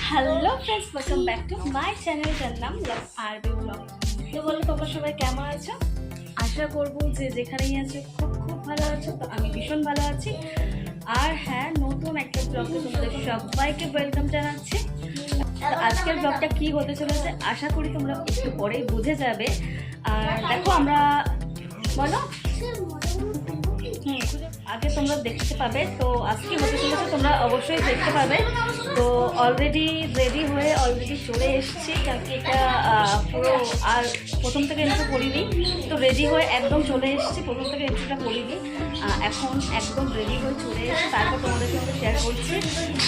Hello friends, welcome back to my channel, যার নাম লাভ আরবি ব্লগ। তো বলো, তোমরা সবাই কেমন আছো? আশা করবো যে যেখানেই আছো খুব খুব ভালো আছো। তো আমি ভীষণ ভালো আছি। আর হ্যাঁ, নতুন একটা ব্লগে তোমাদের সবাইকে ওয়েলকাম জানাচ্ছি। আজকের ব্লগটা কি হতে চলেছে আশা করি তোমরা একটু পরেই বুঝে যাবে। আর দেখো, আমরা বলো আগে তোমরা দেখতে পাবে। তো আজকে হতে চলেছে, তোমরা অবশ্যই দেখতে পাবে। তো অলরেডি রেডি হয়ে অলরেডি চলে এসেছি, কারণ এটা পুরো আর প্রথম থেকে এন্ট্রি করিনি। তো রেডি হয়ে একদম চলে এসেছি, প্রথম থেকে এন্ট্রিটা করিনি। এখন একদম রেডি হয়ে চলে এসেছি, তারপর তোমাদের সঙ্গে শেয়ার করছি।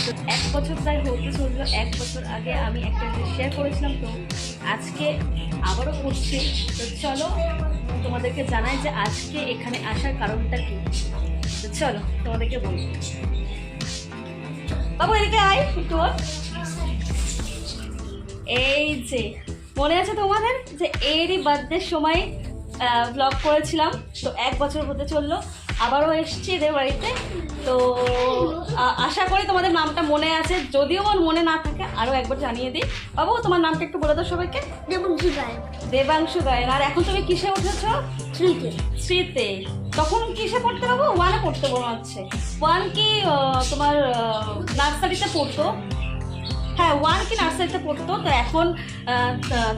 তো 1 বছর প্রায় হতে চললো। 1 বছর আগে আমি একটা শেয়ার করেছিলাম, তো আজকে আবারও করছি। তো চলো তোমাদেরকে জানাই যে আজকে এখানে আসার কারণটা কি। তো চলো তোমাদেরকে বলি। বাবু এদিকে আয় একটু। এই যে মনে আছে তোমাদের যে এরই বার্থডের সময় ব্লগ করেছিলাম। তো 1 বছর হতে চললো, আবারও এসছি এদের বাড়িতে। তো আশা করি তোমাদের নামটা মনে আছে, যদিও আমার মনে না থাকে আরও একবার জানিয়ে দিই। বাবু তোমার নামটা একটু বলে দাও সবাইকে। দেবাংশু গায়ন। দেবাংশু গায়ন। আর এখন তুমি কিসে উঠেছো? থ্রিতে। তখন কিসে পড়তে বাবু? 1-এ পড়তে মনে হচ্ছে। 1 কি তোমার নার্সারিতে পড়তো? হ্যাঁ, 1 কি নার্সারিতে পড়তো। তো এখন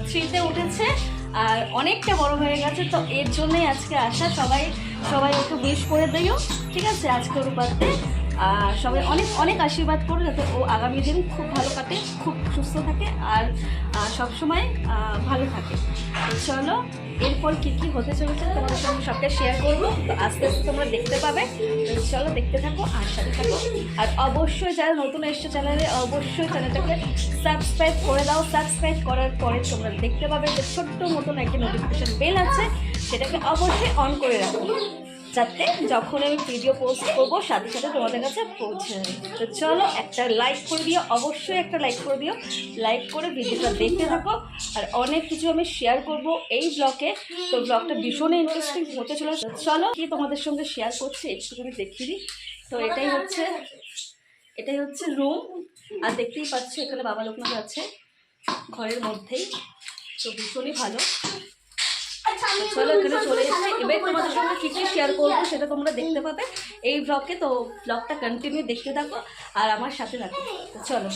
3তে উঠেছে আর অনেকটা বড় হয়ে গেছে। তো এর জন্যই আজকে আসা। সবাই একটু উইশ করে দিও, ঠিক আছে? আজকে ওর বার্থডে। আর সবাই অনেক অনেক আশীর্বাদ করো, যাতে ও আগামী দিন খুব ভালো কাটে, খুব সুস্থ থাকে আর সবসময় ভালো থাকে। তো চলো, এরপর কী কী হতে চলেছে তোমাদের সঙ্গে সবটা শেয়ার করবো। তো আস্তে আস্তে তোমরা দেখতে পাবে। তো চলো দেখতে থাকো আর সাথে থাকো। আর অবশ্যই যারা নতুন এসছো চ্যানেলে, অবশ্যই চ্যানেলটাকে সাবস্ক্রাইব করে দাও। সাবস্ক্রাইব করার পরে তোমরা দেখতে পাবে যে ছোট্ট মতন একটা নোটিফিকেশান বেল আছে, সেটাকে অবশ্যই অন করে রাখো, যাতে যখন আমি ভিডিও পোস্ট করবো সাথে সাথে তোমাদের কাছে পৌঁছে যাবে। তো চলো একটা লাইক করে দিও, অবশ্যই একটা লাইক করে দিও। লাইক করে ভিডিওটা দেখতে থাকো। আর অনেক কিছু আমি শেয়ার করব এই ব্লগে। তো ব্লগটা ভীষণই ইন্টারেস্টিং হতে চলেছে। চলো কি তোমাদের সঙ্গে শেয়ার করছি একটুখানি দেখিয়ে দিই। তো এটাই হচ্ছে রুম। আর দেখতেই পাচ্ছ এখানে বাবা লোকনাথ আছে ঘরের মধ্যেই। তো ভীষণই ভালো। চলো এখানে চলে এসেছি। এবার তোমাদের সঙ্গে কী কী শেয়ার করবো সেটা তোমরা দেখতে পাবে এই ব্লগে। তো ব্লগটা কন্টিনিউ দেখতে থাকো আর আমার সাথে থাকো। তো চলো।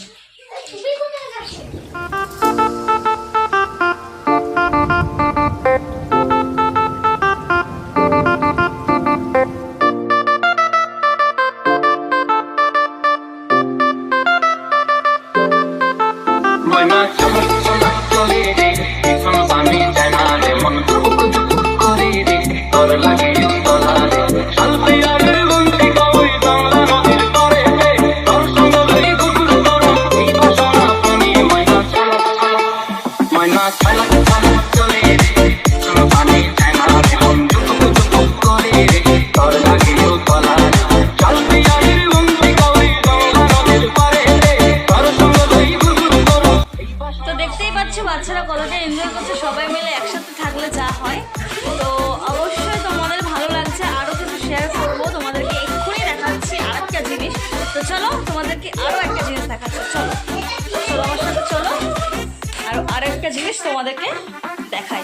বাচ্চারা কতটা এনজয় করছে সবাই মিলে একসাথে থাকলে যা হয়। তো অবশ্যই তোমাদের ভালো লাগছে। আরও কিছু শেয়ার করবো তোমাদেরকে, এক্ষুনি দেখাচ্ছি আর একটা জিনিস। তো চলো তোমাদেরকে আরও একটা জিনিস দেখাচ্ছি। চলো আমার সাথে চলো, আর একটা জিনিস তোমাদেরকে দেখাই।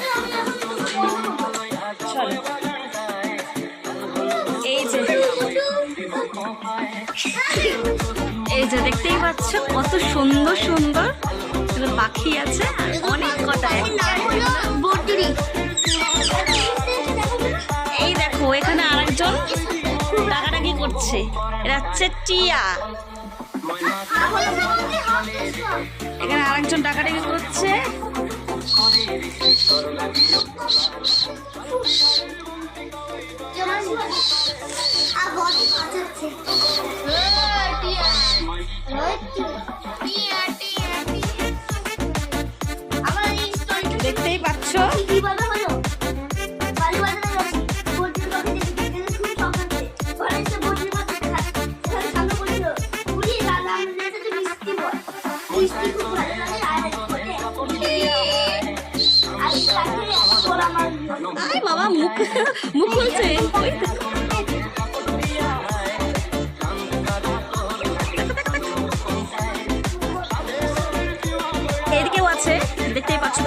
চলো, এই যে দেখতেই পাচ্ছ কত সুন্দর সুন্দর পাখি আছে, অনেক কটা। এই দেখো এখানে আরেকজন ডাকাডাকি করছে, এটা হচ্ছে টিয়া। এখানে আরেকজন ডাকাডাকি করছে। দেখতেই পাচ্ছ বাবা মুখ খুলছে।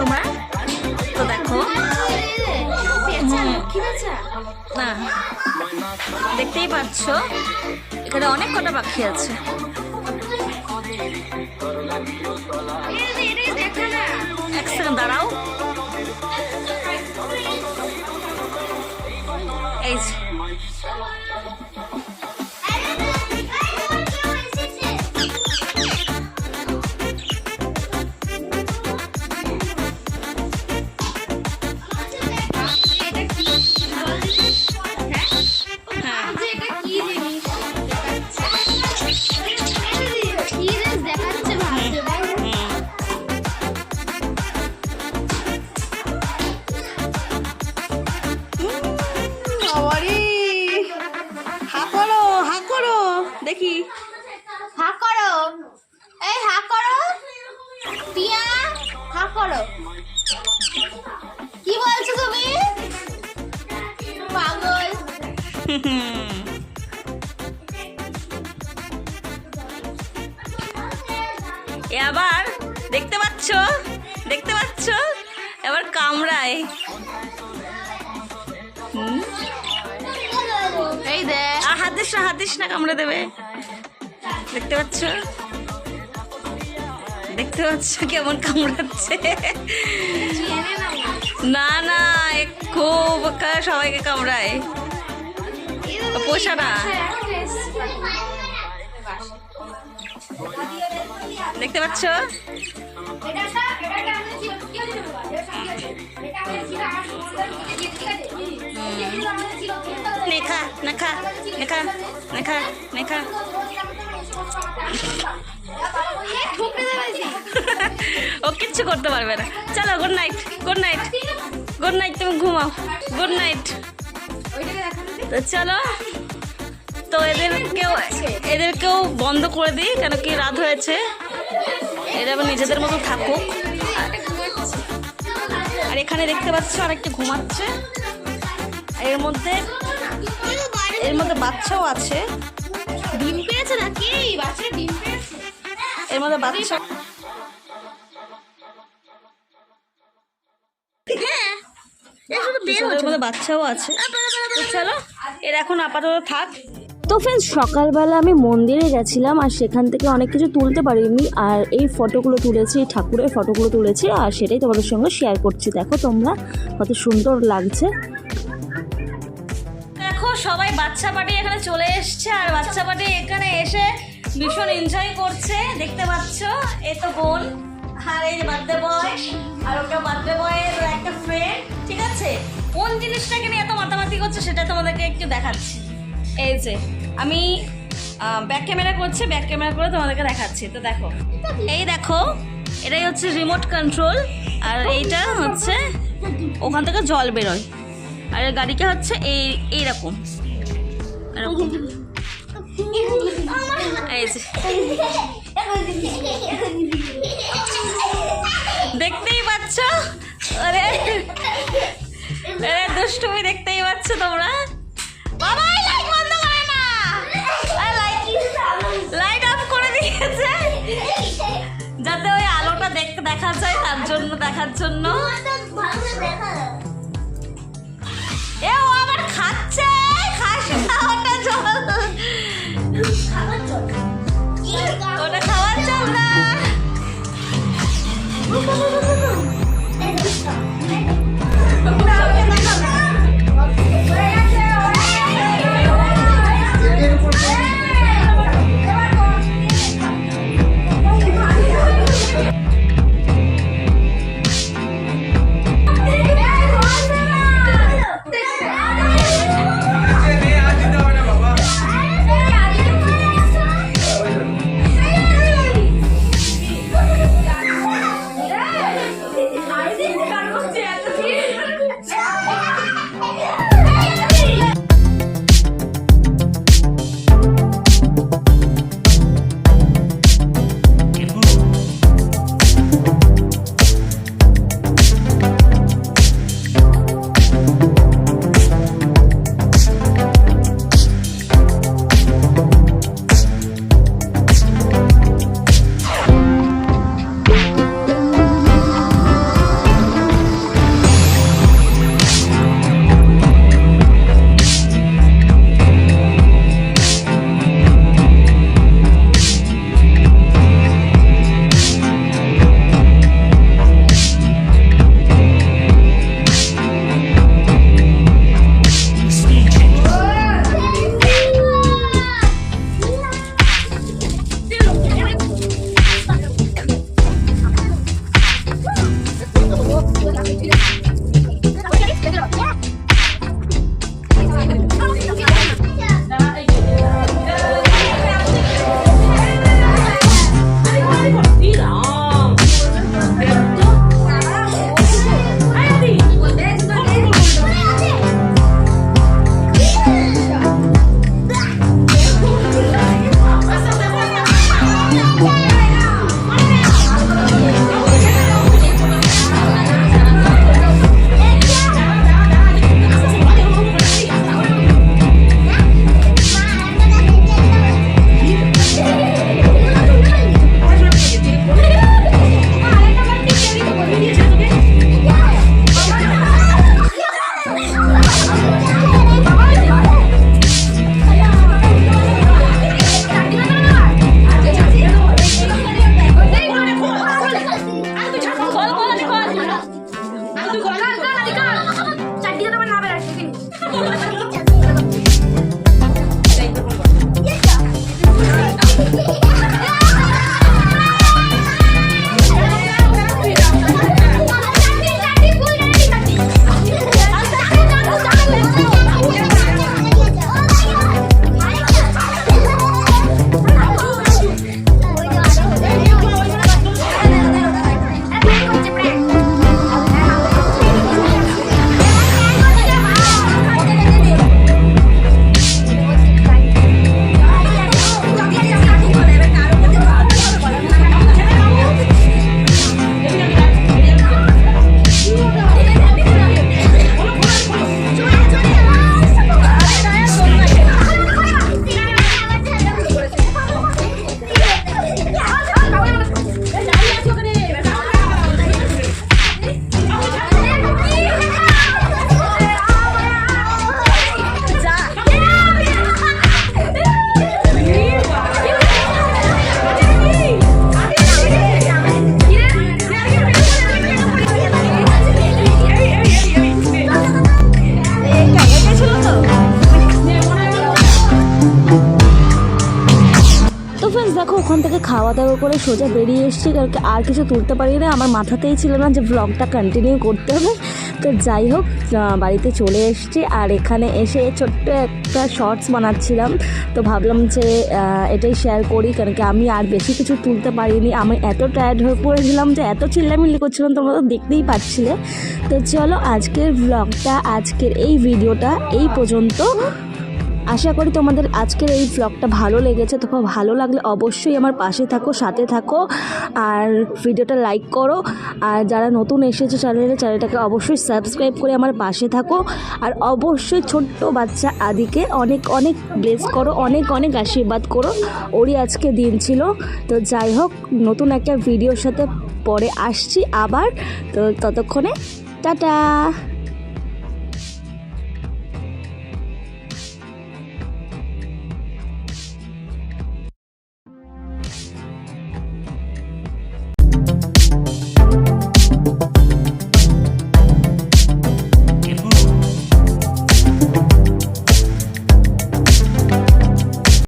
তোমরা? তো দেখো না, দেখতেই পাচ্ছ এখানে অনেক কটা পাখি আছে। এক সেকেন্ড দাঁড়াও, এই যে দেখি হা করো, এই হা করো, টিয়া হা করো। কি বলছো তুমি? পাগল। আবার দেখতে পাচ্ছ, দেখতে পাচ্ছ এবার কামড়ায়। এই দেখ, হাত দিস না, হাত দিস না, কামড়ে দেবে। দেখতে পাচ্ছ, দেখতে পাচ্ছ কেমন কামড়াচ্ছে। না না, খুব সবাইকে কামড়ায়, পোষা না। দেখতে পাচ্ছ, নেখা নেখা নেখা নেখা নেখা। ও কিচ্ছু করতে পারবে না। চলো, good night, good night, good night, তুমি ঘুমাও, গুড নাইট। তো চলো, তো এদেরকেও বন্ধ করে দিই, কেন কি রাত হয়েছে। এরা আবার নিজেদের মতো থাকুক। আর এখানে দেখতে পাচ্ছ আরেকটা ঘুমাচ্ছে। এর মধ্যে বাচ্চাও আছে। ডিম পেয়েছে নাকি? বাচ্চা ডিম পেয়েছে। এর মধ্যে বাচ্চা, এর মধ্যে বাচ্চাও আছে। তো চলো, এর এখন আপাতত থাক। তো ফ্রেন্ডস, সকালবেলা আমি মন্দিরে গেছিলাম আর সেখান থেকে অনেক কিছু তুলতে পারিনি, আর এই ফটোগুলো তুলেছি, এই ঠাকুরের ফটোগুলো তুলেছি, আর সেটাই তোমাদের সঙ্গে শেয়ার করছি। দেখো তোমরা কত সুন্দর লাগছে। দেখো সবাই বাচ্চা পার্টি এখানে চলে এসছে, আর বাচ্চা পার্টি এখানে এসে ভীষণ এনজয় করছে। দেখতে পাচ্ছ, এই তো বোন, আর এই যে বার্থডে বয়, আর ওটা বার্থডে বয়ের একটা ফ্রেন্ড। ঠিক আছে, কোন জিনিসটাকে নিয়ে এত মাতামাতি করছে সেটা তোমাদেরকে একটু দেখাচ্ছি। এই যে আমি ব্যাক ক্যামেরা করছি, ব্যাক ক্যামেরা করে তোমাদেরকে দেখাচ্ছি। তো দেখো, এই দেখো, এটাই হচ্ছে রিমোট কন্ট্রোল, আর এইটা হচ্ছে ওখান থেকে জল বেরোয়, আর গাড়িটা হচ্ছে এইরকম এরকম। এই যে দেখতেই পাচ্ছ, আরে দুষ্টুমি দেখতেই পাচ্ছ তোমরা। বাবা লাইট বন্ধ করে না, লাইট অফ করে দিয়েছে যাতে ওই আলোটা দেখা যায়, তার জন্য, দেখার জন্য। এ ও আবার খাচ্ছে, খাস না, ওটা জল, ওটা খাওয়ার জল না। পতাকা করে সোজা বেরিয়ে এসেছি, কারণ কি আর কিছু তুলতে পারি না, আমার মাথাতেই ছিল না যে ব্লগটা কন্টিনিউ করতে হবে। তো যাই হোক বাড়িতে চলে এসেছি, আর এখানে এসে ছোট্ট একটা শর্টস বানাচ্ছিলাম। তো ভাবলাম যে এটাই শেয়ার করি, কারণ কি আমি আর বেশি কিছু তুলতে পারিনি, আমি এত টায়ার্ড হয়ে পড়েছিলাম যে এত চিল্লামিল্লি করছিলাম, তোমরা তো দেখতেই পাচ্ছিলে। তো চলো আজকের ব্লগটা, আজকের এই ভিডিওটা এই পর্যন্ত। আশা করি তোমাদের আজকের এই ব্লগটা ভালো লেগেছে। তো ভালো লাগলে অবশ্যই আমার পাশে থাকো, সাথে থাকো, আর ভিডিওটা লাইক করো। আর যারা নতুন এসেছে চ্যানেলটাকে অবশ্যই সাবস্ক্রাইব করে আমার পাশে থাকো। আর অবশ্যই ছোট্ট বাচ্চা আদিকে অনেক অনেক ব্লেস করো, অনেক অনেক আশীর্বাদ করো, ওরই আজকে দিন ছিল। তো যাই হোক, নতুন একটা ভিডিওর সাথে পরে আসছি আবার। তো ততক্ষণে টাটা।